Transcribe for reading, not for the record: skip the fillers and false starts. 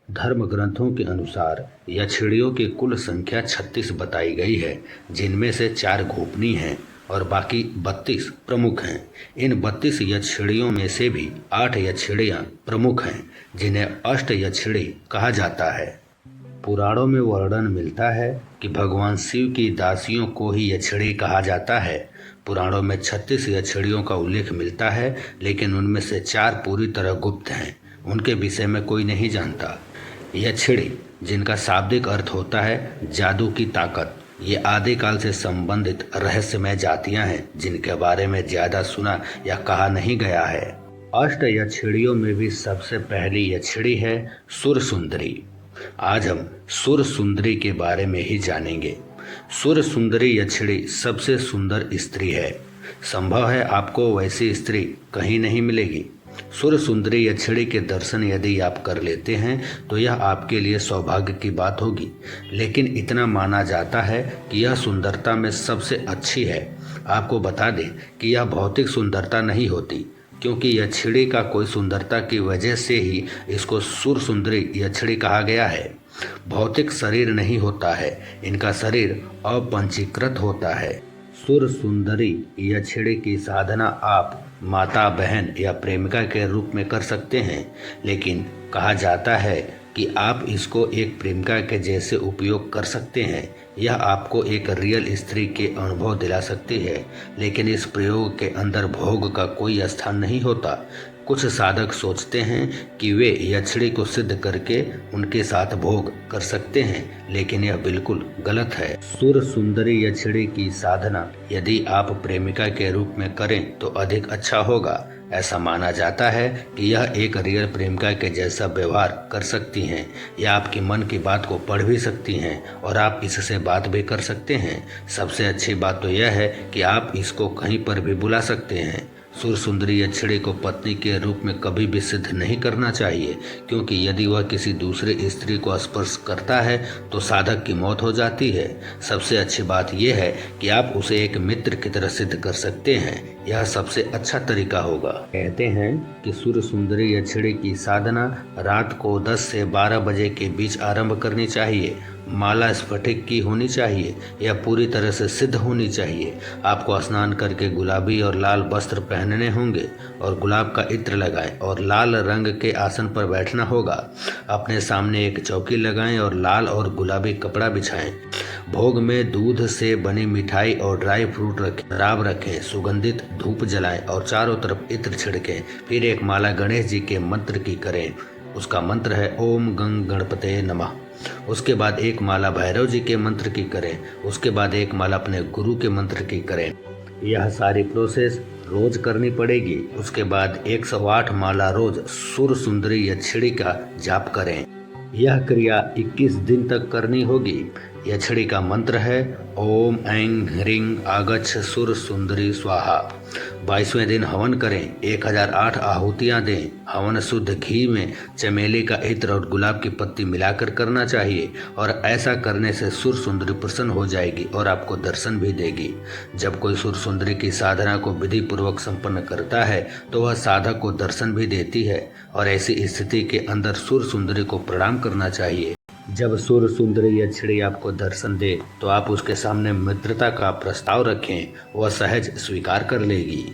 धर्म ग्रंथों के अनुसार यक्षिणियों की कुल संख्या 36 बताई गई है, जिनमें से 4 गोपनीय हैं और बाकी 32 प्रमुख हैं। इन 32 यक्षिणियों में से भी 8 यक्षिणियाँ प्रमुख हैं, जिन्हें अष्ट यक्षिणी कहा जाता है। पुराणों में वर्णन मिलता है कि भगवान शिव की दासियों को ही यक्षिणी कहा जाता है। पुराणों में 36 यक्षिणियों का उल्लेख मिलता है, लेकिन उनमें से 4 पूरी तरह गुप्त हैं। उनके विषय में कोई नहीं जानता। यक्षिणी, जिनका शाब्दिक अर्थ होता है जादू की ताकत, ये आदिकाल से संबंधित रहस्यमय जातियां हैं, जिनके बारे में ज्यादा सुना या कहा नहीं गया है। अष्ट यक्षिणियों में भी सबसे पहली यक्षिणी है सुर सुंदरी। आज हम सुर सुंदरी के बारे में ही जानेंगे। सुर सुंदरी यक्षिणी सबसे सुंदर स्त्री है। संभव है आपको वैसी स्त्री कहीं नहीं मिलेगी। सुर सुंदरी यक्षिणी के दर्शन यदि आप कर लेते हैं तो यह आपके लिए सौभाग्य की बात होगी। लेकिन इतना माना जाता है कि यह सुंदरता में सबसे अच्छी है। आपको बता दें कि यह भौतिक सुंदरता नहीं होती, क्योंकि यक्षिणी का कोई सुंदरता की वजह से ही इसको सुर सुंदरी यक्षिणी कहा गया है। भौतिक शरीर नहीं होता है, इनका शरीर अपंचीकृत होता है। सुर सुंदरी यक्षिणी की साधना आप माता, बहन या प्रेमिका के रूप में कर सकते हैं, लेकिन कहा जाता है कि आप इसको एक प्रेमिका के जैसे उपयोग कर सकते हैं। यह आपको एक रियल स्त्री के अनुभव दिला सकती है, लेकिन इस प्रयोग के अंदर भोग का कोई स्थान नहीं होता। कुछ साधक सोचते हैं कि वे यक्षिणी को सिद्ध करके उनके साथ भोग कर सकते हैं, लेकिन यह बिल्कुल गलत है। सुर सुंदरी यक्षिणी की साधना यदि आप प्रेमिका के रूप में करें तो अधिक अच्छा होगा। ऐसा माना जाता है कि यह एक रियल प्रेमिका के जैसा व्यवहार कर सकती हैं। यह आपके मन की बात को पढ़ भी सकती हैं और आप इससे बात भी कर सकते हैं। सबसे अच्छी बात तो यह है कि आप इसको कहीं पर भी बुला सकते हैं। सुर सुंदरी यक्षिणी को पत्नी के रूप में कभी भी सिद्ध नहीं करना चाहिए, क्योंकि यदि वह किसी दूसरे स्त्री को स्पर्श करता है तो साधक की मौत हो जाती है। सबसे अच्छी बात यह है कि आप उसे एक मित्र की तरह सिद्ध कर सकते हैं। यह सबसे अच्छा तरीका होगा। कहते हैं कि सुर सुंदरी यक्षिणी की साधना रात को 10 से 12 बजे के बीच आरंभ करनी चाहिए। माला स्फटिक की होनी चाहिए। यह पूरी तरह से सिद्ध होनी चाहिए। आपको स्नान करके गुलाबी और लाल वस्त्र पहनने होंगे और गुलाब का इत्र लगाएं और लाल रंग के आसन पर बैठना होगा। अपने सामने एक चौकी लगाएं और लाल और गुलाबी कपड़ा बिछाएं। भोग में दूध से बनी मिठाई और ड्राई फ्रूट रखें, शराब रखें, सुगंधित धूप जलाएं और चारों तरफ इत्र छिड़कें। फिर एक माला गणेश जी के मंत्र की करें। उसका मंत्र है ओम गंग गणपते नमः। उसके बाद एक माला भैरव जी के मंत्र की करें। उसके बाद एक माला अपने गुरु के मंत्र की करें। यह सारी प्रोसेस रोज करनी पड़ेगी। उसके बाद 108 माला रोज सुर सुंदरी यक्षिणी का जाप करें। यह क्रिया 21 दिन तक करनी होगी। यक्षिणी का मंत्र है ओम ऐं ह्रीं आगच्छ सुर सुंदरी स्वाहा। 22वें दिन हवन करें। 1008 आहुतियाँ दें। हवन शुद्ध घी में चमेली का इत्र और गुलाब की पत्ती मिलाकर करना चाहिए, और ऐसा करने से सुर सुंदरी प्रसन्न हो जाएगी और आपको दर्शन भी देगी। जब कोई सुर सुंदरी की साधना को विधि पूर्वक संपन्न करता है तो वह साधक को दर्शन भी देती है, और ऐसी स्थिति के अंदर सुर सुंदरी को प्रणाम करना चाहिए। जब सुर सुंदरी यक्षिणी आपको दर्शन दे तो आप उसके सामने मित्रता का प्रस्ताव रखें। वह सहज स्वीकार कर लेगी।